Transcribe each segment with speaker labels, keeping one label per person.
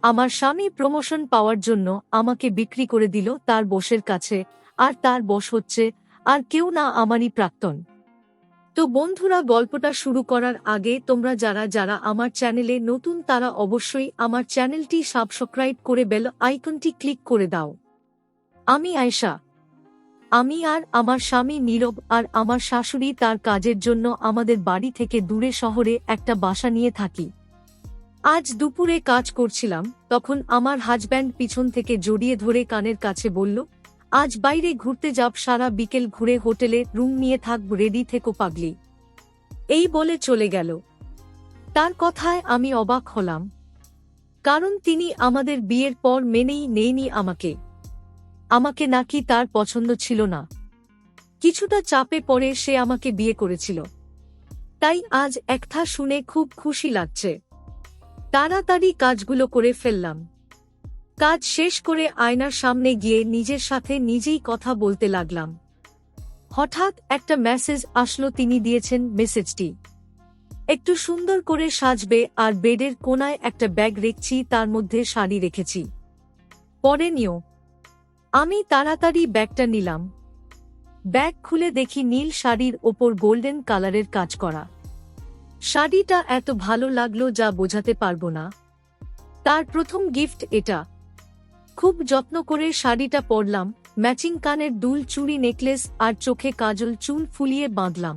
Speaker 1: আমার স্বামী প্রমোশন পাওয়ার জন্য আমাকে বিক্রি করে দিল তার বসের কাছে, আর তার বস হচ্ছে আর কেউ না, আমারই প্রাক্তন। তো বন্ধুরা, গল্পটা শুরু করার আগে তোমরা যারা যারা আমার চ্যানেলে নতুন তারা অবশ্যই আমার চ্যানেলটি সাবস্ক্রাইব করে বেল আইকনটি ক্লিক করে দাও। আমি আয়েশা। আমি আর আমার স্বামী নীরব আর আমার শাশুড়ি তার কাজের জন্য আমাদের বাড়ি থেকে দূরে শহরে একটা বাসা নিয়ে থাকি। আজ দুপুরে কাজ করছিলাম, তখন আমার হাজব্যান্ড পিছন থেকে জড়িয়ে ধরে কানের কাছে বলল, আজ বাইরে ঘুরতে যাব, সারা বিকেল ঘুরে হোটেলে রুম নিয়ে থাকব, রেডি থেকো পাগলি। এই বলে চলে গেল। তার কথায় আমি অবাক হলাম, কারণ তিনি আমাদের বিয়ের পর মেনেই নেয়নি আমাকে নাকি তার পছন্দ ছিল না। কিছুটা চাপে পড়ে সে আমাকে বিয়ে করেছিল। তাই আজ একথা শুনে খুব খুশি লাগছে। তাড়াতাড়ি কাজগুলো করে ফেললাম। কাজ শেষ করে আয়নার সামনে গিয়ে নিজের সাথে নিজেই কথা বলতে লাগলাম। হঠাৎ একটা মেসেজ আসলো, তিনি দিয়েছেন মেসেজটি, একটু সুন্দর করে সাজবে আর বেডের কোনায় একটা ব্যাগ রেখেছি, তার মধ্যে শাড়ি রেখেছি, পরে নিও। আমি তাড়াতাড়ি ব্যাগটা নিলাম। ব্যাগ খুলে দেখি নীল শাড়ির ওপর গোল্ডেন কালারের কাজ করা। শাড়িটা এত ভালো লাগলো যা বোঝাতে পারবো না। তার প্রথম গিফট এটা। খুব যত্ন করে শাড়িটা পরলাম, ম্যাচিং কানের দুল, চুড়ি, নেকলেস আর চোখে কাজল, চুল ফুলিয়ে বাঁধলাম।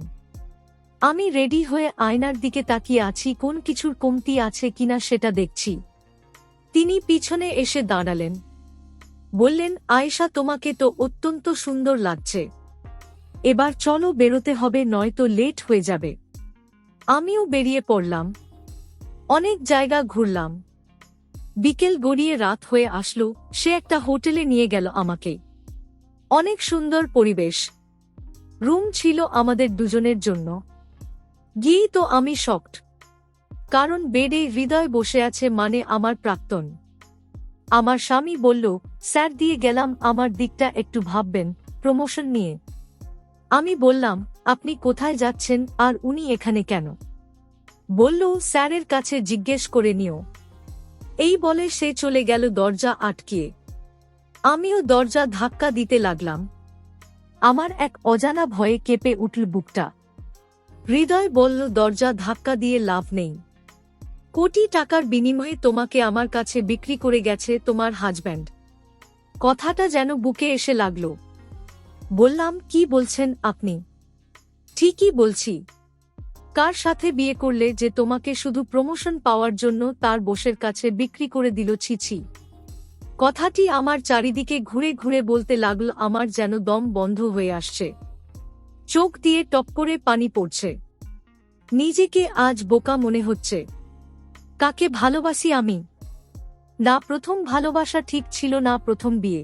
Speaker 1: আমি রেডি হয়ে আয়নার দিকে তাকিয়ে আছি, কোন কিছুর কমতি আছে কিনা সেটা দেখছি। তিনি পিছনে এসে দাঁড়ালেন, বললেন, আয়েশা, তোমাকে তো অত্যন্ত সুন্দর লাগছে, এবার চলো, বেরোতে হবে, নয়তো লেট হয়ে যাবে। আমিও বেরিয়ে পড়লাম। অনেক জায়গা ঘুরলাম। বিকেল গড়িয়ে রাত হয়ে আসলো। সে একটা হোটেলে নিয়ে গেল আমাকে। অনেক সুন্দর পরিবেশ। রুম ছিল আমাদের দুজনের জন্য। গিয়েই তো আমি শকড, কারণ বেডে হৃদয় বসে আছে, মানে আমার প্রাক্তন। আমার স্বামী বলল, স্যার দিয়ে গেলাম, আমার দিকটা একটু ভাববেন প্রমোশন নিয়ে। আমি বললাম, আপনি কোথায় যাচ্ছেন আর উনি এখানে কেন? বলল, স্যারের কাছে জিজ্ঞেস করে নিও। এই বলে সে চলে গেল দরজা আটকিয়ে। আমিও দরজা ধাক্কা দিতে লাগলাম। আমার এক অজানা ভয়ে কেঁপে উঠল বুকটা। হৃদয় বলল, দরজা ধাক্কা দিয়ে লাভ নেই। কোটি টাকার বিনিময়ে তোমাকে আমার কাছে বিক্রি করে গেছে তোমার হাজব্যান্ড। কথাটা যেন বুকে এসে লাগল। বললাম, কি বলছেন আপনি? ঠিকই বলছি। কার সাথে বিয়ে করলে যে তোমাকে শুধু প্রমোশন পাওয়ার জন্য তার বসের কাছে বিক্রি করে দিল? ছি। কথাটি আমার চারিদিকে ঘুরে ঘুরে বলতে লাগল। আমার যেন দম বন্ধ হয়ে আসছে, চোখ দিয়ে টপ করে পানি পড়ছে। নিজেকে আজ বোকা মনে হচ্ছে। কাকে ভালোবাসি আমি? না প্রথম ভালোবাসা ঠিক ছিল, না প্রথম বিয়ে।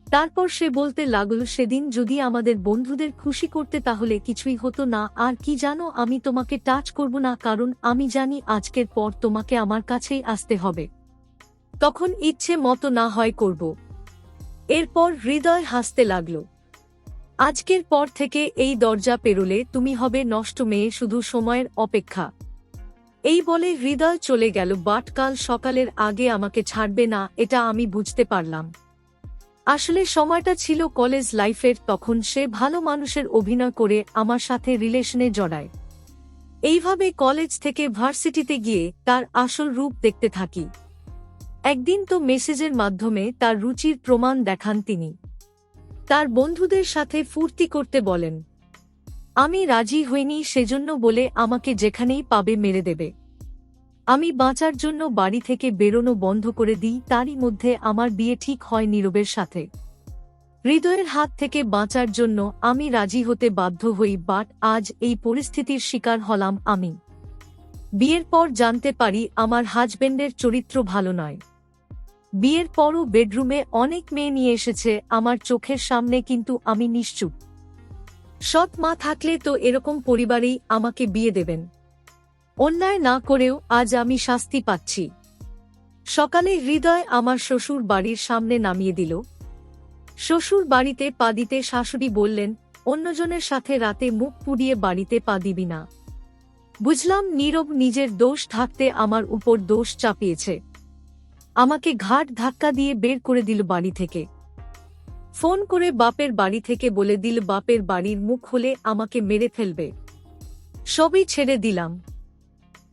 Speaker 1: তারপর সে বলতে লাগল, সেদিন যদি আমাদের বন্ধুদের খুশি করতে তাহলে কিছুই হতো না। আর কি জানো, আমি তোমাকে টাচ করব না, কারণ আমি জানি আজকের পর তোমাকে আমার কাছেই আসতে হবে। তখন ইচ্ছে মতো না হয় করব। এরপর হৃদয় হাসতে লাগল। আজকের পর থেকে এই দরজা পেরোলে তুমি হবে নষ্ট মেয়ে, শুধু সময়ের অপেক্ষা। এই বলে হৃদয় চলে গেল। বাট কাল সকালের আগে আমাকে ছাড়বে না, এটা আমি বুঝতে পারলাম। আসলে সময়টা ছিল কলেজ লাইফের। তখন সে ভালো মানুষের অভিনয় করে আমার সাথে রিলেশনে জড়ায়। এইভাবে কলেজ থেকে ভার্সিটিতে গিয়ে তার আসল রূপ দেখতে থাকি। একদিন তো মেসেজের মাধ্যমে তার রুচির প্রমাণ দেখান তিনি। তার বন্ধুদের সাথে ফুর্তি করতে বলেন। আমি রাজি হইনি, সেজন্য বলে আমাকে যেখানেই পাবে মেরে দেবে। আমি বাঁচার জন্য বাড়ি থেকে বেরোনো বন্ধ করে দিই। তারই মধ্যে আমার বিয়ে ঠিক হয় নীরবের সাথে। হৃদয়ের হাত থেকে বাঁচার জন্য আমি রাজি হতে বাধ্য হই, বাট আজ এই পরিস্থিতির শিকার হলাম আমি। বিয়ের পর জানতে পারি আমার হাজবেন্ডের চরিত্র ভালো নয়। বিয়ের পরও বেডরুমে অনেক মেয়ে নিয়ে এসেছে আমার চোখের সামনে, কিন্তু আমি নিশ্চুপ। সৎ মা থাকলে তো এরকম পরিবারেই আমাকে বিয়ে দেবেন। অন্যায় না করেও আজ আমি শাস্তি পাচ্ছি। সকালে হৃদয় আমার শ্বশুর বাড়ির সামনে নামিয়ে দিল। শ্বশুর বাড়িতে পা দিতে শাশুড়ি বললেন, অন্যজনের সাথে রাতে মুখ পুড়িয়ে বাড়িতে পা দিবি না। বুঝলাম নীরব নিজের দোষ থাকতে আমার উপর দোষ চাপিয়েছে। আমাকে ঘাট ধাক্কা দিয়ে বের করে দিল বাড়ি থেকে। ফোন করে বাপের বাড়ি থেকে বলে দিল বাপের বাড়ির মুখ হলে আমাকে মেরে ফেলবে। সবই ছেড়ে দিলাম।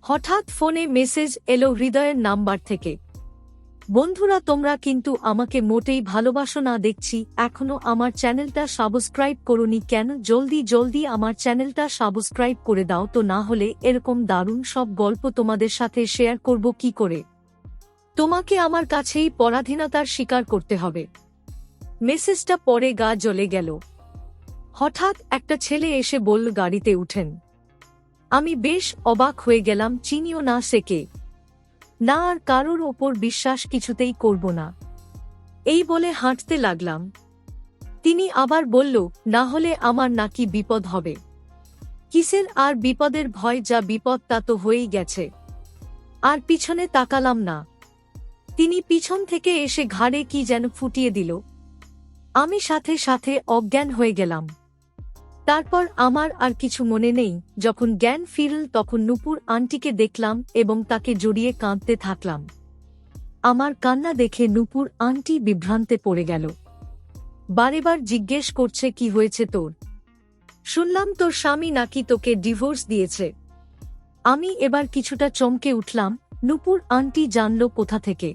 Speaker 1: হঠাৎ ফোনে মেসেজ এলো হৃদয়ের নাম্বার থেকে। বন্ধুরা, তোমরা কিন্তু আমাকে মোটেই ভালোবাসো না দেখছি। এখনো আমার চ্যানেলটা সাবস্ক্রাইব করোনি কেন? জলদি জলদি আমার চ্যানেলটা সাবস্ক্রাইব করে দাও তো, না হলে এরকম দারুণ সব গল্প তোমাদের সাথে শেয়ার করব কি করে? তোমাকে আমার কাছেই পরাধীনতার স্বীকার করতে হবে। মেসেজটা পরে গা জ্বলে গেল। হঠাৎ একটা ছেলে এসে বলল গাড়িতে উঠেন। আমি বেশ অবাক হয়ে গেলাম, চিনিও না সে কে। না, আর কারোর ওপর বিশ্বাস কিছুতেই করব না, এই বলে হাঁটতে লাগলাম। তিনি আবার বলল, না হলে আমার নাকি বিপদ হবে। কিসের আর বিপদের ভয়? যা বিপদ তা তো হয়েই গেছে। আর পিছনে তাকালাম না। তিনি পিছন থেকে এসে ঘাড়ে কি যেন ফুটিয়ে দিল। আমি সাথে সাথে অজ্ঞান হয়ে গেলাম। তারপর আমার আর কিছু মনে নেই। যখন জ্ঞান ফিরল তখন নূপুর আন্টিকে দেখলাম এবং তাকে জড়িয়ে কাঁদতে থাকলাম। আমার কান্না দেখে নূপুর আন্টি বিভ্রান্তে পড়ে গেল। বারেবার জিজ্ঞেস করছে, কি হয়েছে তোর? শুনলাম তোর স্বামী নাকি তোকে ডিভোর্স দিয়েছে। আমি এবার কিছুটা চমকে উঠলাম। নূপুর আন্টি জানল কোথা থেকে?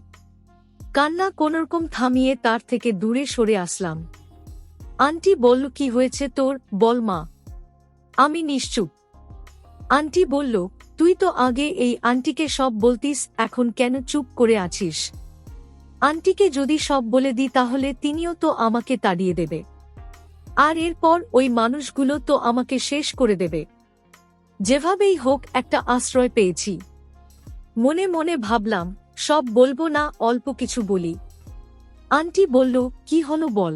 Speaker 1: কান্না কোনরকম থামিয়ে তার থেকে দূরে সরে আসলাম। আন্টি বলল, কি হয়েছে তোর, বল মা। আমি নিশ্চুপ। আন্টি বলল, তুই তো আগে এই আন্টিকে সব বলতিস, এখন কেন চুপ করে আছিস? আন্টিকে যদি সব বলে দিই তাহলে তিনিও তো আমাকে তাড়িয়ে দেবে, আর এরপর ওই মানুষগুলো তো আমাকে শেষ করে দেবে। যেভাবেই হোক একটা আশ্রয় পেয়েছি। মনে মনে ভাবলাম, সব বলবো না, অল্প কিছু বলি। আন্টি বলল, কি হলো বল।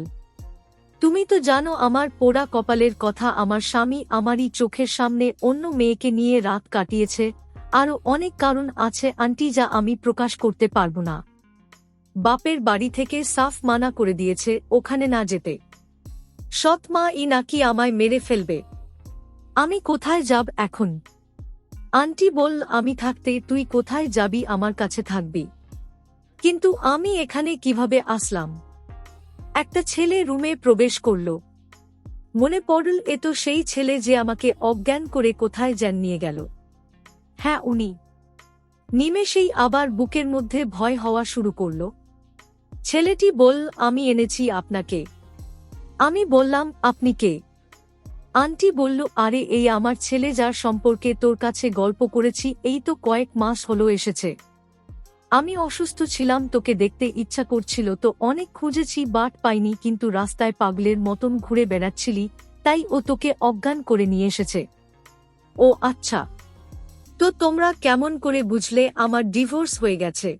Speaker 1: তুমি তো জানো আমার পোড়া কপালের কথা। আমার স্বামী আমারই চোখের সামনে অন্য মেয়েকে নিয়ে রাত কাটিয়েছে। আরও অনেক কারণ আছে আন্টি, যা আমি প্রকাশ করতে পারবো না। বাপের বাড়ি থেকে সাফ মানা করে দিয়েছে ওখানে না যেতে। সৎ মা ই নাকি আমায় মেরে ফেলবে। আমি কোথায় যাব এখন? আন্টি বলল, আমি থাকতে তুই কোথায় যাবি? আমার কাছে থাকবি। কিন্তু আমি এখানে কিভাবে আসলাম? একটা ছেলে রুমে প্রবেশ করল। মনে পড়ল, এ তো সেই ছেলে যে আমাকে অজ্ঞান করে কোথায় যেন নিয়ে গেল। হ্যাঁ, উনি। নিমেষেই আবার বুকের মধ্যে ভয় হওয়া শুরু করল। ছেলেটি বলল, আমি এনেছি আপনাকে। আমি বললাম, আপনি কে? আন্টি বলল, আরে এই আমার ছেলে, যার সম্পর্কে তোর কাছে গল্প করেছি। এই তো কয়েক মাস হলো এসেছে। আমি অসুস্থ ছিলাম, তোকে দেখতে ইচ্ছা করছিল তো অনেক খুঁজেছি, বাট পাইনি, কিন্তু রাস্তায় পাগলের মতন ঘুরে বেড়াচ্ছিলি, তাই ও তোকে অজ্ঞান করে নিয়ে এসেছে। ও আচ্ছা, তো তোমরা কেমন করে বুঝলে আমার ডিভোর্স হয়ে গেছে?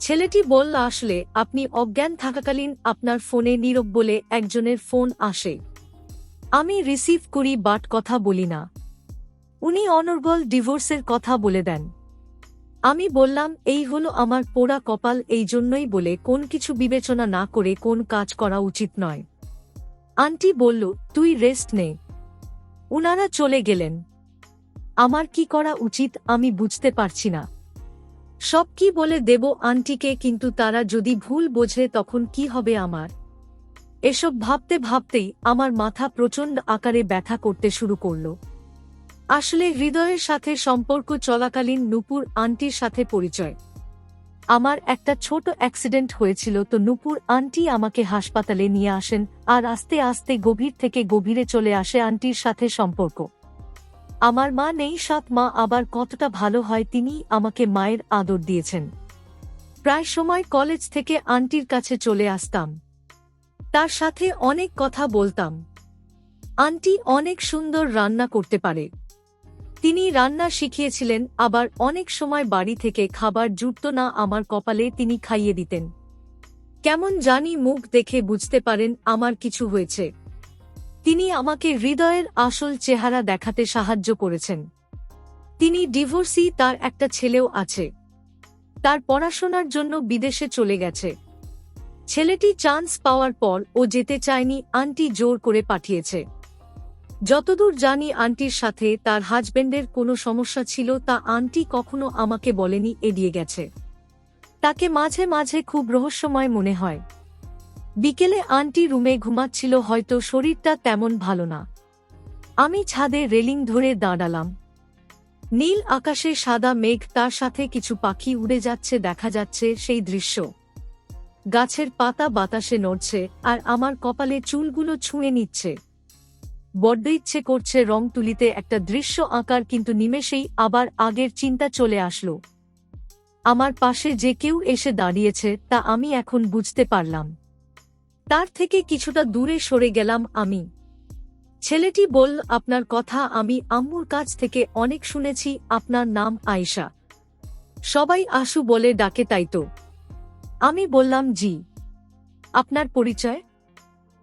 Speaker 1: ছেলেটি বলল, আসলে আপনি অজ্ঞান থাকাকালীন আপনার ফোনে নীরব বলে একজনের ফোন আসে। আমি রিসিভ করি, বাট কথা বলি না। উনি অনর্গল ডিভোর্সের কথা বলে দেন। আমি বললাম, এই হলো আমার পোড়া কপাল, এই জন্যই বলে কোন কিছু বিবেচনা না করে কোন কাজ করা উচিত নয়। আন্টি বলল, তুই রেস্ট নে। উনারা চলে গেলেন। আমার কি করা উচিত আমি বুঝতে পারছি না। সব কি বলে দেব আন্টিকে, কিন্তু তারা যদি ভুল বোঝে তখন কি হবে আমার? এসব ভাবতে ভাবতেই আমার মাথা প্রচণ্ড আকারে ব্যথা করতে শুরু করল। আসলে হৃদয়ের সাথে সম্পর্ক চলাকালীন নূপুর আন্টির সাথে পরিচয়। আমার একটা ছোট অ্যাক্সিডেন্ট হয়েছিল, তো নূপুর আন্টি আমাকে হাসপাতালে নিয়ে আসেন, আর আস্তে আস্তে গভীর থেকে গভীরে চলে আসে আন্টির সাথে সম্পর্ক। আমার মা নেই, সৎ মা আবার কতটা ভালো হয়, তিনি আমাকে মায়ের আদর দিয়েছেন। প্রায় সময় কলেজ থেকে আন্টির কাছে চলে আসতাম, তার সাথে অনেক কথা বলতাম। আন্টি অনেক সুন্দর রান্না করতে পারে। তিনি রান্না শিখিয়েছিলেন, আবার অনেক সময় বাড়ি থেকে খাবার জুটত না, আমার কপালে তিনি খাইয়ে দিতেন। কেমন জানি মুখ দেখে বুঝতে পারেন আমার কিছু হয়েছে। তিনি আমাকে হৃদয়ের আসল চেহারা দেখাতে সাহায্য করেছেন। তিনি ডিভোর্সি, তার একটা ছেলেও আছে। তার পড়াশোনার জন্য বিদেশে চলে গেছে। ছেলেটি চান্স পাওয়ার পর ও যেতে চায়নি, আন্টি জোর করে পাঠিয়েছে। যতদূর জানি আন্টির সাথে তার হাজবেন্ডের কোনো সমস্যা ছিল, তা আন্টি কখনো আমাকে বলেনি, এড়িয়ে গেছে। তাকে মাঝে মাঝে খুব রহস্যময় মনে হয়। বিকেলে আন্টি রুমে ঘুমাচ্ছিল, হয়তো শরীরটা তেমন ভালো না। আমি ছাদে রেলিং ধরে দাঁড়ালাম। নীল আকাশে সাদা মেঘ, তার সাথে কিছু পাখি উড়ে যাচ্ছে, দেখা যাচ্ছে সেই দৃশ্য। গাছের পাতা বাতাসে নড়ছে আর আমার কপালে চুলগুলো ছুঁয়ে নিচ্ছে। বড্ড ইচ্ছে করছে রং তুলিতে একটা দৃশ্য আঁকার, কিন্তু নিমেষেই আবার আগের চিন্তা চলে আসলো। আমার পাশে যে কেউ এসে দাঁড়িয়েছে তা আমি এখন বুঝতে পারলাম। তার থেকে কিছুটা দূরে সরে গেলাম আমি। ছেলেটি বলল, আপনার কথা আমি আম্মুর কাছ থেকে অনেক শুনেছি, আপনার নাম আয়েশা, সবাই আশু বলে ডাকে, তাই তো? আমি বললাম, জি। আপনার পরিচয়?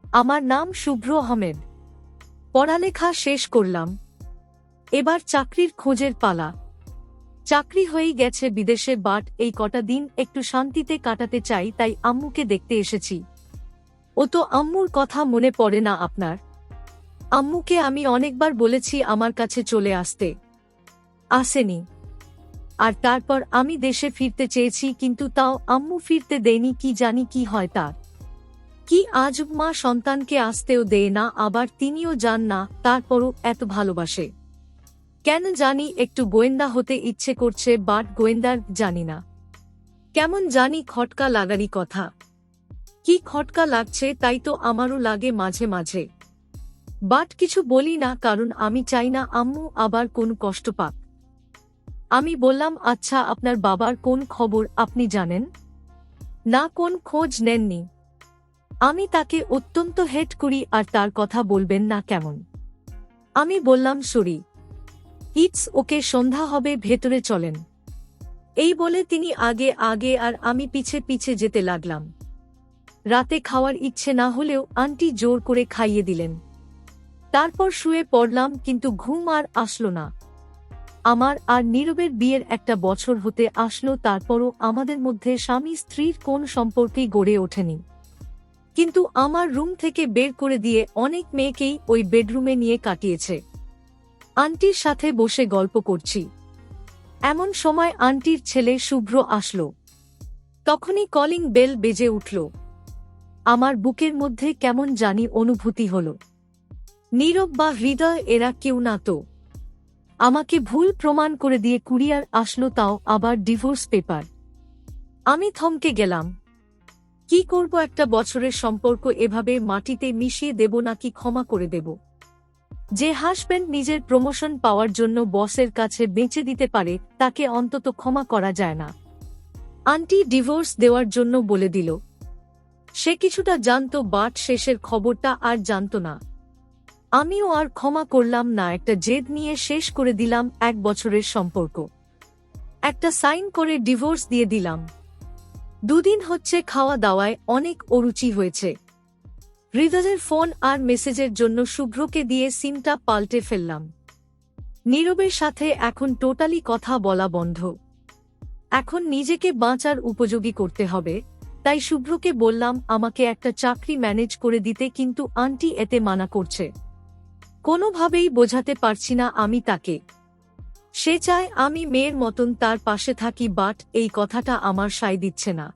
Speaker 1: আমার নাম শুভ্র আহমেদ। পড়ালেখা শেষ করলাম, এবার চাকরির খোঁজের পালা। চাকরি হয়েই গেছে বিদেশে, বাট এই কটা দিন একটু শান্তিতে কাটাতে চাই, তাই আম্মুকে দেখতে এসেছি। ও তো আম্মুর কথা মনে পড়ে না আপনার? আম্মুকে আমি অনেকবার বলেছি আমার কাছে চলে আসতে, আসেনি। আর তারপর আমি দেশে ফিরতে চেয়েছি, কিন্তু তাও আম্মু ফিরতে দেয়নি। কি জানি কি হয় তার। কি আজব, মা সন্তানকে আসতেও দেয় না, আবার তিনিও যান না, তারপরও এত ভালোবাসে। কেন জানি একটু গোয়েন্দা হতে ইচ্ছে করছে, বাট গোয়েন্দার জানি না, কেমন জানি খটকা লাগারই কথা। কি খটকা লাগছে তাই তো আমারও লাগে মাঝে মাঝে, বাট কিছু বলি না, কারণ আমি চাই না আম্মু আবার কোন কষ্ট পাক। আমি বললাম, আচ্ছা আপনার বাবার কোন খবর আপনি জানেন না? কোন খোঁজ নেননি? আমি তাকে অত্যন্ত হেট করি, আর তার কথা বলবেন না কেমন? আমি বললাম, সরি, ইটস ওকে, সন্ধ্যা হবে, ভেতরে চলেন। এই বলে তিনি আগে আগে আর আমি পিছে পিছে যেতে লাগলাম। রাতে খাওয়ার ইচ্ছে না হলেও আন্টি জোর করে খাইয়ে দিলেন। তারপর শুয়ে পড়লাম, কিন্তু ঘুম আর আসলো না। আমার আর নীরবের বিয়ের একটা বছর হতে আসলো, তারপরও আমাদের মধ্যে স্বামী স্ত্রীর কোন সম্পর্কেই গড়ে ওঠেনি। কিন্তু আমার রুম থেকে বের করে দিয়ে অনেক মেয়েকেই ওই বেডরুমে নিয়ে কাটিয়েছে। আন্টির সাথে বসে গল্প করছি, এমন সময় আন্টির ছেলে শুভ্র আসলো। তখনই কলিং বেল বেজে উঠল। আমার বুকের মধ্যে কেমন জানি অনুভূতি হল। নীরব বা হৃদয়, এরা কেউ না তো। আমাকে ভুল প্রমাণ করে দিয়ে কুরিয়ার আসলো, তাও আবার ডিভোর্স পেপার। আমি থমকে গেলাম। কি করব? একটা বছরের সম্পর্ক এভাবে মাটিতে মিশিয়ে দেব নাকি ক্ষমা করে দেব? যে হাজব্যান্ড নিজের প্রমোশন পাওয়ার জন্য বসের কাছে বেঁচে দিতে পারে, তাকে অন্তত ক্ষমা করা যায় না? আন্টি ডিভোর্স দেওয়ার জন্য বলে দিল। সে কিছুটা জানত, বাট শেষের খবরটা আর জানত না। আমিও আর ক্ষমা করলাম না, একটা জেদ নিয়ে শেষ করে দিলাম 1 বছরের সম্পর্ক। একটা সাইন করে ডিভোর্স দিয়ে দিলাম। 2 দিন হচ্ছে খাওয়া দাওয়ায় অনেক অরুচি হয়েছে। হৃদয়ের ফোন আর মেসেজের জন্য শুভ্রকে দিয়ে সিমটা পাল্টে ফেললাম। নীরবের সাথে এখন টোটালি কথা বলা বন্ধ। এখন নিজেকে বাঁচার উপযোগী করতে হবে, তাই শুভ্রকে বললাম আমাকে একটা চাকরি ম্যানেজ করে দিতে, কিন্তু আন্টি এতে মানা করছে। কোনোভাবেই বোঝাতে পারছি না আমি তাকে। সে চায় আমি মেয়ের মতন তার পাশে থাকি, বাট এই কথাটা আমার সায় দিচ্ছে না।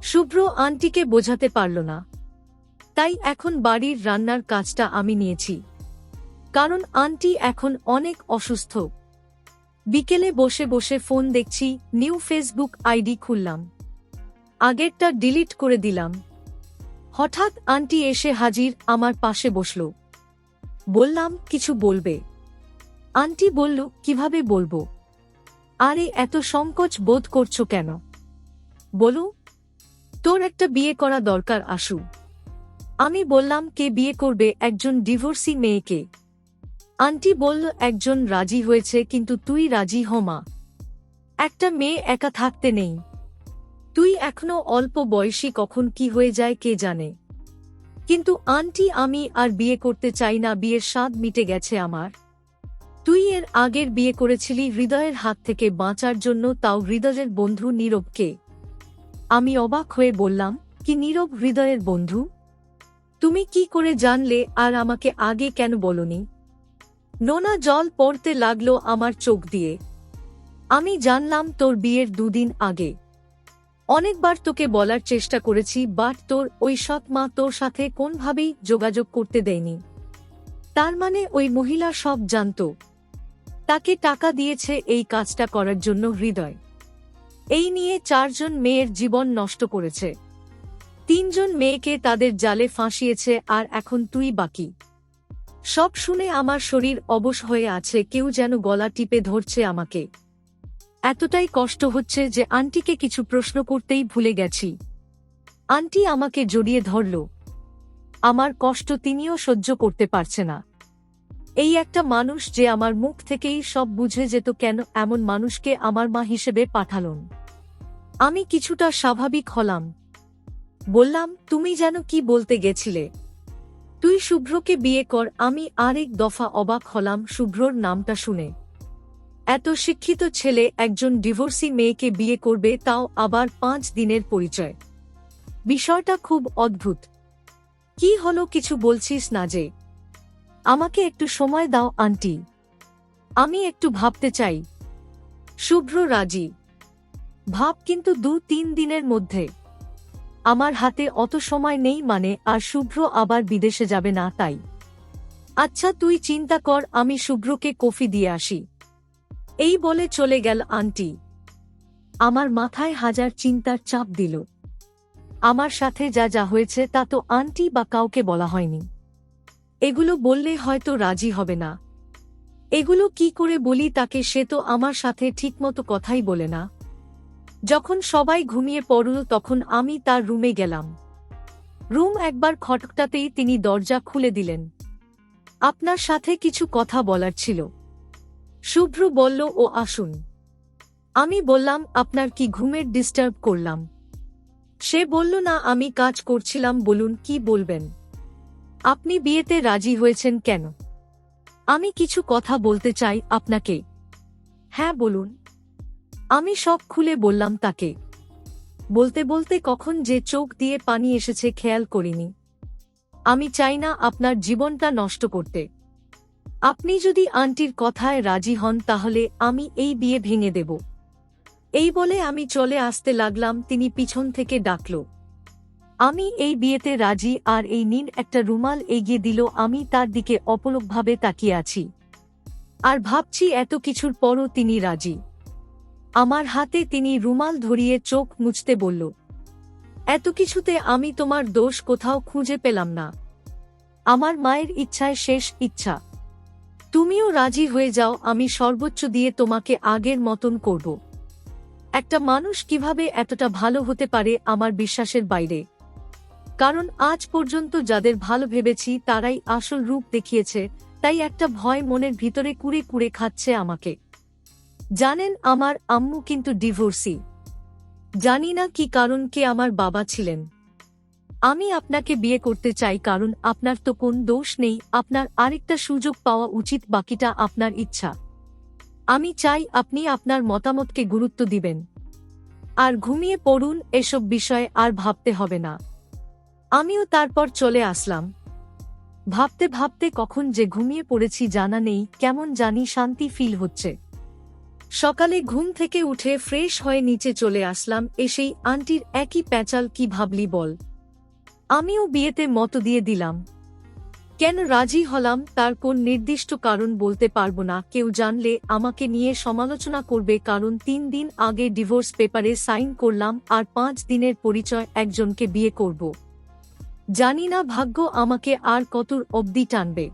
Speaker 1: শুভ্র আন্টিকে বোঝাতে পারল না, তাই এখন বাড়ির রান্নার কাজটা আমি নিয়েছি, কারণ আন্টি এখন অনেক অসুস্থ। বিকেলে বসে বসে ফোন দেখছি, নিউ ফেসবুক আইডি খুললাম, আগেরটা ডিলিট করে দিলাম। হঠাৎ আন্টি এসে হাজির, আমার পাশে বসল। বললাম, কিছু বলবে? আন্টি বলল, কিভাবে বলবো? আরে এত সংকোচ বোধ করছো কেন? বলো। তোর একটা বিয়ে করা দরকার আশু। আমি বললাম, কে বিয়ে করবে একজন ডিভোর্সি মেয়েকে? আন্টি বলল, একজন রাজি হয়েছে, কিন্তু তুই রাজি হ মা। একটা মেয়ে একা থাকতে নেই। তুই এখনো অল্প বয়সী, কখন কি হয়ে যায় কে জানে। কিন্তু আন্টি আমি আর বিয়ে করতে চাই না, বিয়ের স্বাদ মিটে গেছে আমার। তুই এর আগের বিয়ে করেছিলি হৃদয়ের হাত থেকে বাঁচার জন্য, তাও হৃদয়ের বন্ধু নীরবকে। আমি অবাক হয়ে বললাম, কি নীরব হৃদয়ের বন্ধু? তুমি কি করে জানলে, আর আমাকে আগে কেন বলনি? নোনা জল পড়তে লাগলো আমার চোখ দিয়ে। আমি জানলাম তোর বিয়ের 2 দিন আগে। অনেকবার তোকে বলার চেষ্টা করেছি, বাট তোর ওই সৎ মা তোর সাথে কোনভাবেই যোগাযোগ করতে দেয়নি। তার মানে ওই মহিলা সব জানত। তাকে টাকা দিয়েছে এই কাজটা করার জন্য হৃদয়। এই নিয়ে 4 জন মেয়ের জীবন নষ্ট করেছে। 3 জন মেয়েকে তাদের জালে ফাঁসিয়েছে, আর এখন তুই বাকি। সব শুনে আমার শরীর অবশ হয়ে আছে, কেউ যেন গলা টিপে ধরছে আমাকে। এতটাই কষ্ট হচ্ছে যে আন্টিকে কিছু প্রশ্ন করতেই ভুলে গেছি। আন্টি আমাকে জড়িয়ে ধরল। আমার কষ্ট তিনিও সহ্য করতে পারছে না। এই একটা মানুষ যে আমার মুখ থেকেই সব বুঝে যেত, কেন এমন মানুষকে আমার মা হিসেবে পাঠালেন। আমি কিছুটা স্বাভাবিক হলাম। বললাম, তুমি যেন কি বলতে গেছিলে? তুই শুভ্রকে বিয়ে কর। আমি আরেক দফা অবাক হলাম শুভ্রর নামটা শুনে। এত শিক্ষিত ছেলে একজন ডিভোর্সি মেয়েকে বিয়ে করবে, তাও আবার 5 দিনের পরিচয়। বিষয়টা খুব অদ্ভুত। কি হলো, কিছু বলছিস না যে? আমাকে একটু সময় দাও আন্টি, আমি একটু ভাবতে চাই। শুভ্র রাজি। ভাব, কিন্তু 2-3 দিনের মধ্যে। আমার হাতে অত সময় নেই, মানে আর শুভ্র আবার বিদেশে যাবে না তাই। আচ্ছা তুই চিন্তা কর, আমি শুভ্রকে কফি দিয়ে আসি। এই বলে চলে গেল আন্টি। আমার মাথায় হাজার চিন্তার চাপ দিল। আমার সাথে যা যা হয়েছে তা তো আন্টি বা কাউকে বলা হয়নি। এগুলো বললে হয়তো রাজি হবে না। এগুলো কি করে বলি তাকে? সে তো আমার সাথে ঠিকমতো কথাই বলে না। যখন সবাই ঘুমিয়ে পড়ল তখন আমি তার রুমে গেলাম। রুম একবার খটখটাতেই তিনি দরজা খুলে দিলেন। আপনার সাথে কিছু কথা বলার ছিল। শুভ্র বলল, ও আসুন। আমি বললাম, আপনার কি ঘুমের ডিস্টার্ব করলাম? সে বলল, না, আমি কাজ করছিলাম। বলুন, কি বলবেন? আপনি বিয়েতে রাজি হয়েছেন কেন? আমি কিছু কথা বলতে চাই আপনাকে। হ্যাঁ বলুন। আমি সব খুলে বললাম তাকে। বলতে বলতে কখন যে চোখ দিয়ে পানি এসেছে খেয়াল করিনি। আমি চাই না আপনার জীবনটা নষ্ট করতে। আপনি যদি আন্টির কথায় রাজি হন তাহলে আমি এই বিয়ে ভেঙে দেব। এই বলে আমি চলে আসতে লাগলাম, তিনি পিছন থেকে ডাকল, আমি এই বিয়েতে রাজি। আর এই নিন একটা রুমাল এগিয়ে দিল। আমি তার দিকে অপলকভাবে তাকিয়ে আছি আর ভাবছি এত কিছুর পরও তিনি রাজি। আমার হাতে তিনি রুমাল ধরিয়ে চোখ মুছতে বলল, এত কিছুতে আমি তোমার দোষ কোথাও খুঁজে পেলাম না। আমার মায়ের ইচ্ছায় শেষ ইচ্ছা। তুমিও রাজি হয়ে যাও, আমি সর্বোচ্চ দিয়ে তোমাকে আগের মতন করব। একটা মানুষ কিভাবে এতটা ভালো হতে পারে আমার বিশ্বাসের বাইরে। কারণ আজ পর্যন্ত যাদের ভালো ভেবেছি তারাই আসল রূপ দেখিয়েছে, তাই একটা ভয় মনের ভিতরে কুড়ে কুড়ে খাচ্ছে আমাকে। জানেন, আমার আম্মু কিন্তু ডিভোর্সি। জানি না কি কারণ, কে আমার বাবা ছিলেন। আমি আপনাকে বিয়ে করতে চাই কারণ আপনার তো কোন দোষ নেই। আপনার আরেকটা সুযোগ পাওয়া উচিত, বাকিটা আপনার ইচ্ছা। আমি চাই আপনি আপনার মতামতকে গুরুত্ব দিবেন আর ঘুমিয়ে পড়ুন। এসব বিষয়ে আর ভাবতে হবে না। আমিও তারপর চলে আসলাম। ভাবতে ভাবতে কখন যে ঘুমিয়ে পড়েছি জানা নেই, কেমন জানি শান্তি ফিল হচ্ছে। সকালে ঘুম থেকে উঠে ফ্রেশ হয়ে নিচে চলে আসলাম। এসেই আন্টির একই প্যাচাল, কি ভাবলি বল? আমিও বিয়েতে মত দিয়ে দিলাম। কেন রাজি হলাম তার কোন নির্দিষ্ট কারণ বলতে পারবো না। কেউ জানলে আমাকে নিয়ে সমালোচনা করবে, কারণ 3 দিন আগে ডিভোর্স পেপারে সাইন করলাম আর 5 দিনের পরিচয় একজনকে বিয়ে করব। জানি না ভাগ্য আমাকে আর কতর অবধি টানবে।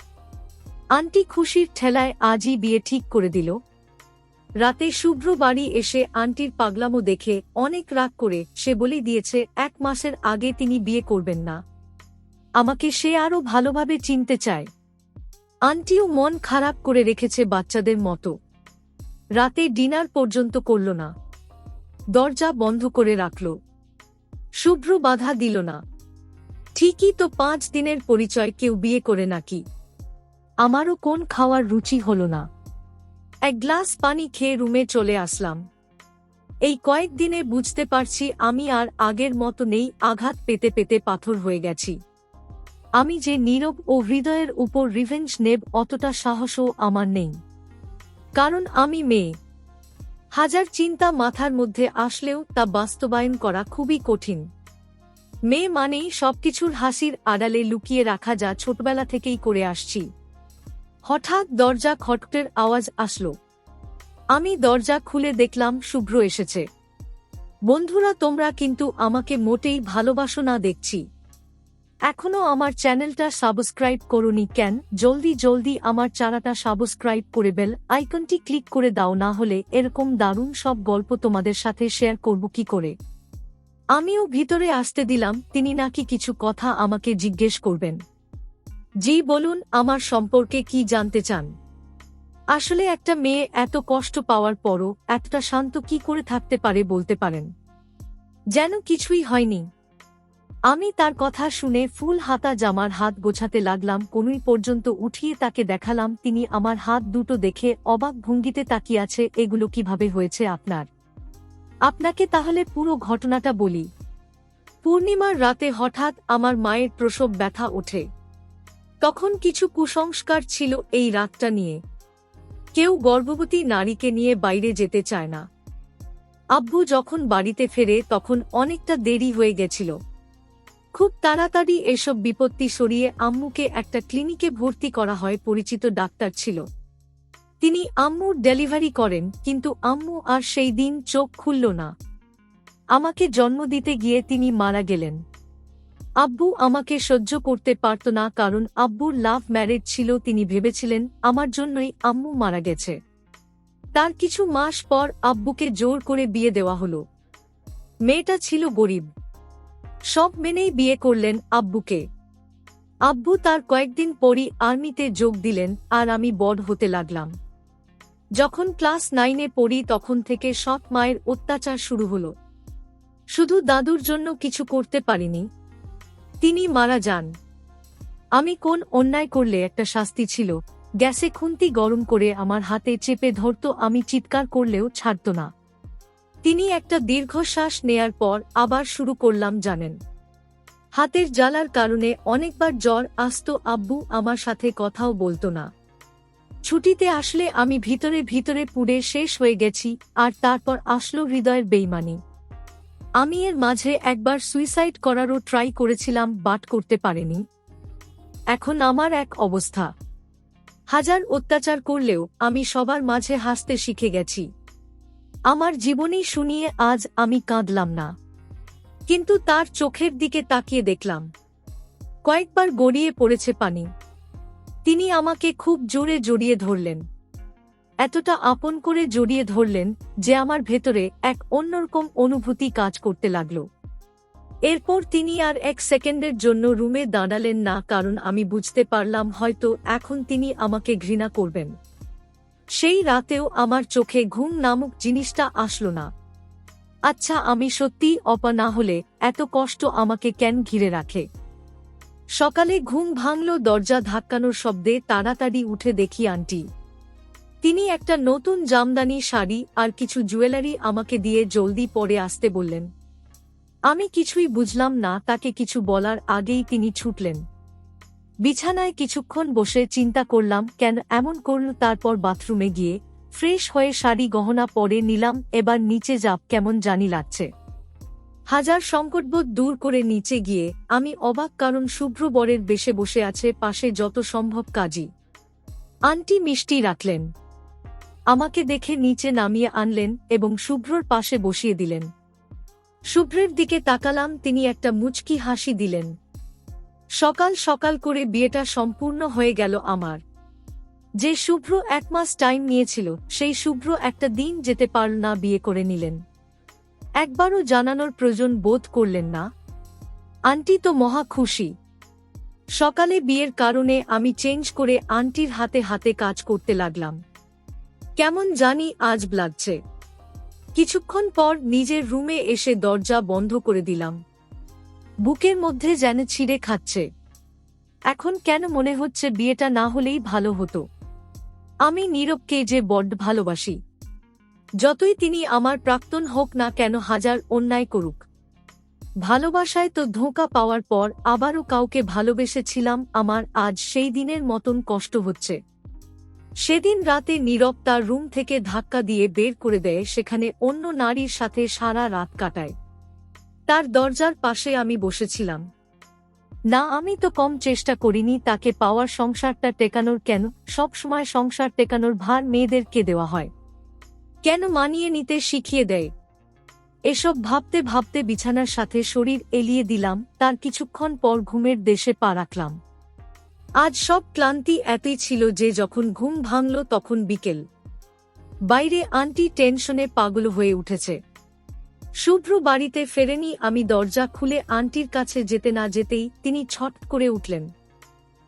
Speaker 1: আন্টি খুশির ঠেলায় আজই বিয়ে ঠিক করে দিল। রাতে শুভ্র বাড়ি এসে আন্টির পাগলামো দেখে অনেক রাগ করে সে বলে দিয়েছে 1 মাসের আগে তিনি বিয়ে করবেন না। আমাকে সে আরো ভালোভাবে চিনতে চায়। আন্টিও মন খারাপ করে রেখেছে বাচ্চাদের মতো। রাতে ডিনার পর্যন্ত করল না, দরজা বন্ধ করে রাখল। শুভ্র বাধা দিল না। ঠিকই তো, 5 দিনের পরিচয় কেউ বিয়ে করে নাকি? আমারও কোন খাওয়ার রুচি হল না। 1 গ্লাস পানি খেয়ে রুমে চলে আসলাম। এই কয়েকদিনে বুঝতে পারছি আমি আর আগের মতো নেই। আঘাত পেতে পেতে পাথর হয়ে গেছি। আমি যে নীরব ও হৃদয়ের উপর রিভেঞ্জ নেব অতটা সাহসও আমার নেই। কারণ আমি মেয়ে। হাজার চিন্তা মাথার মধ্যে আসলেও তা বাস্তবায়ন করা খুবই কঠিন। মেয়ে মানেই সবকিছুর হাসির আড়ালে লুকিয়ে রাখা যা ছোটবেলা থেকেই করে আসছি। হঠাৎ দরজা খটখটের আওয়াজ আসলো। আমি দরজা খুলে দেখলাম শুভ্র এসেছে। বন্ধুরা, তোমরা কিন্তু আমাকে মোটেই ভালোবাসো না দেখছি। এখনো আমার চ্যানেলটা সাবস্ক্রাইব করোনি কেন? জলদি জলদি আমার চ্যানেলটা সাবস্ক্রাইব করে বেল আইকনটি ক্লিক করে দাও, না হলে এরকম দারুণ সব গল্প তোমাদের সাথে শেয়ার করব কি করে। আমিও ভিতরে আসতে দিলাম। তিনি নাকি কিছু কথা আমাকে জিজ্ঞেস করবেন। জি বলুন, আমার সম্পর্কে কি জানতে চান? আসলে একটা মেয়ে এত কষ্ট পাওয়ার পরও এতটা শান্ত কি করে থাকতে পারে বলতে পারেন? যেন কিছুই হয়নি। আমি তার কথা শুনে ফুল হাতা জামার হাত গোছাতে লাগলাম। কনুই পর্যন্ত উঠিয়ে তাকে দেখালাম। তিনি আমার হাত দুটো দেখে অবাক ভঙ্গিতে তাকিয়ে আছে। এগুলো কিভাবে হয়েছে আপনাকে তাহলে পুরো ঘটনাটা বলি। পূর্ণিমার রাতে হঠাৎ আমার মায়ের প্রসব ব্যথা ওঠে। তখন কিছু কুসংস্কার ছিল এই রাতটা নিয়ে। কেউ গর্ভবতী নারীকে নিয়ে বাইরে যেতে চায় না। আব্বু যখন বাড়িতে ফেরে তখন অনেকটা দেরি হয়ে গেছিল। খুব তাড়াতাড়ি এসব বিপত্তি সরিয়ে আম্মুকে একটা ক্লিনিকে ভর্তি করা হয়। পরিচিত ডাক্তার ছিল, তিনি আম্মুর ডেলিভারি করেন। কিন্তু আম্মু আর সেই দিন চোখ খুলল না। আমাকে জন্ম দিতে গিয়ে তিনি মারা গেলেন। আব্বু আমাকে সহ্য করতে পারত না, কারণ আব্বুর লাভ ম্যারেজ ছিল। তিনি ভেবেছিলেন আমার জন্যই আম্মু মারা গেছে। তার কিছু মাস পর আব্বুকে জোর করে বিয়ে দেওয়া হলো। মেয়েটা ছিল গরিব। সব মেনেই বিয়ে করলেন আব্বুকে। আব্বু তার কয়েকদিন পরই আর্মিতে যোগ দিলেন, আর আমি বড় হতে লাগলাম। যখন ক্লাস 9-এ পড়ি তখন থেকে সৎ মায়ের অত্যাচার শুরু হলো। শুধু দাদুর জন্য কিছু করতে পারিনি, তিনি মারা যান। আমি কোন অন্যায় করলে একটা শাস্তি ছিল। গ্যাসে খুন্তি গরম করে আমার হাতে চেপে ধরত। আমি চিৎকার করলেও ছাড়ত না। তিনি একটা দীর্ঘশ্বাস নেয়ার পর আবার শুরু করলাম। জানেন, হাতের জ্বালার কারণে অনেকবার জ্বর আসতো। আব্বু আমার সাথে কথাও বলতো না। ছুটিতে আসলে আমি ভিতরে ভিতরে পুড়ে শেষ হয়ে গেছি। আর তারপর আসলো হৃদয়ের বেইমানি। আমি এর মাঝে একবার সুইসাইড করারও ট্রাই করেছিলাম, বাট করতে পারিনি। এখন আমার এক অবস্থা। হাজার অত্যাচার করলেও আমি সবার মাঝে হাসতে শিখে গেছি। আমার জীবনী শুনিয়ে আজ আমি কাঁদলাম না, কিন্তু তার চোখের দিকে তাকিয়ে দেখলাম কয়েকবার গড়িয়ে পড়েছে পানি। তিনি আমাকে খুব জোরে জড়িয়ে ধরলেন, এতটা আপন করে জড়িয়ে ধরলেন যে আমার ভেতরে এক অন্যরকম অনুভূতি কাজ করতে লাগল। এরপর তিনি আর এক সেকেন্ডের জন্য রুমে দাঁড়ালেন না, কারণ আমি বুঝতে পারলাম হয়তো এখন তিনি আমাকে ঘৃণা করবেন। সেই রাতেও আমার চোখে ঘুম নামক জিনিসটা আসলো না। আচ্ছা, আমি সত্যিই অপা না হলে এত কষ্ট আমাকে কেন ঘিরে রাখে? সকালে ঘুম ভাঙল দরজা ধাক্কানোর শব্দে। তাড়াতাড়ি উঠে দেখি আন্টি। তিনি একটা নতুন জামদানি শাড়ি আর কিছু জুয়েলারি আমাকে দিয়ে জলদি পরে আসতে বললেন। আমি কিছুই বুঝলাম না। তাকে কিছু বলার আগেই তিনি ছুটলেন। বিছানায় কিছুক্ষণ বসে চিন্তা করলাম কেন এমন করল। তারপর বাথরুমে গিয়ে ফ্রেশ হয়ে শাড়ি গহনা পরে নিলাম। এবার নিচে যাব, কেমন জানি লাগছে। হাজার সংকটবোধ দূর করে নিচে গিয়ে আমি অবাক, কারণ শুভ্র বরের বেশে বসে আছে পাশে। যত সম্ভব কাজী আন্টি মিষ্টি রাখলেন। আমাকে দেখে নিচে নামিয়ে আনলেন এবং শুভ্রর পাশে বসিয়ে দিলেন। শুভ্রের দিকে তাকালাম, তিনি একটা মুচকি হাসি দিলেন। সকাল সকাল করে বিয়েটা সম্পূর্ণ হয়ে গেল আমার। যে শুভ্র 1 মাস টাইম নিয়েছিল, সেই শুভ্র একটা দিন যেতে পারল না, বিয়ে করে নিলেন। একবারও জানানোর প্রয়োজন বোধ করলেন না। আন্টি তো মহা খুশি। সকালে বিয়ের কারণে আমি চেঞ্জ করে আন্টির হাতে হাতে কাজ করতে লাগলাম। কেমন জানি আজব লাগছে। কিছুক্ষণ পর নিজের রুমে এসে দরজা বন্ধ করে দিলাম। বুকের মধ্যে যেন ছিঁড়ে খাচ্ছে। এখন কেন মনে হচ্ছে বিয়েটা না হলেই ভালো হতো। আমি নীরবকে যে বড্ড ভালোবাসি। যতই তিনি আমার প্রাক্তন হোক না কেন, হাজার অন্যায় করুক, ভালোবাসায় তো ধোঁকা পাওয়ার পর আবারও কাউকে ভালোবেসেছিলাম। আমার আজ সেই দিনের মতন কষ্ট হচ্ছে। সেদিন রাতে নীরব তার রুম থেকে ধাক্কা দিয়ে বের করে দেয়, সেখানে অন্য নারীর সাথে সারা রাত কাটায়। তার দরজার পাশে আমি বসেছিলাম। না, আমি তো কম চেষ্টা করিনি তাকে পাওয়ার। সংসারটা টেকানোর কেন সবসময় সংসার টেকানোর ভার মেয়েদেরকে দেওয়া হয়? কেন মানিয়ে নিতে শিখিয়ে দেয়? এসব ভাবতে ভাবতে বিছানার সাথে শরীর এলিয়ে দিলাম। তার কিছুক্ষণ পর ঘুমের দেশে পা রাখলাম। আজ সব ক্লান্তি এতই ছিল যে যখন ঘুম ভাঙল তখন বিকেল। বাইরে আন্টি টেনশনে পাগল হয়ে উঠেছে। শুভ্র বাড়িতে ফেরেনি। আমি দরজা খুলে আন্টির কাছে যেতে না যেতেই তিনি ছট করে উঠলেন।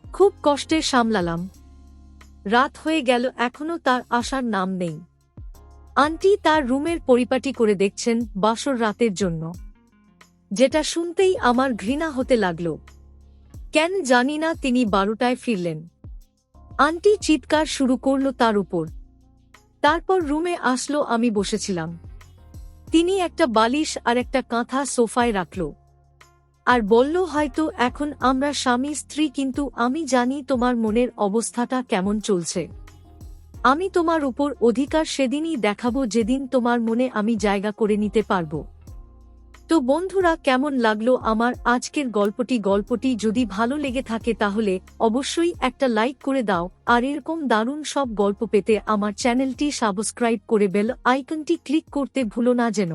Speaker 1: খুব কষ্টে সামলালাম। রাত হয়ে গেল, এখনো তার আসার নাম নেই। আন্টি তার রুমের পরিপাটি করে দেখছেন বাসর রাতের জন্য, যেটা শুনতেই আমার ঘৃণা হতে লাগল। কেন জানি না তিনি 12টায় ফিরলেন। আন্টি চিৎকার শুরু করল তার উপর। তারপর রুমে আসলো, আমি বসেছিলাম। তিনি একটা বালিশ আর একটা কাঁথা সোফায় রাখল আর বলল, হয়তো এখন আমরা স্বামী স্ত্রী, কিন্তু আমি জানি তোমার মনের অবস্থাটা কেমন চলছে। আমি তোমার উপর অধিকার সেদিনই দেখাবো যেদিন তোমার মনে আমি জায়গা করে নিতে পারবো। তো বন্ধুরা, কেমন লাগলো আমার আজকের গল্পটি যদি ভালো লেগে থাকে তাহলে অবশ্যই একটা লাইক করে দাও, আর এরকম দারুণ সব গল্প পেতে আমার চ্যানেলটি সাবস্ক্রাইব করে বেল আইকনটি ক্লিক করতে ভুলো না যেন।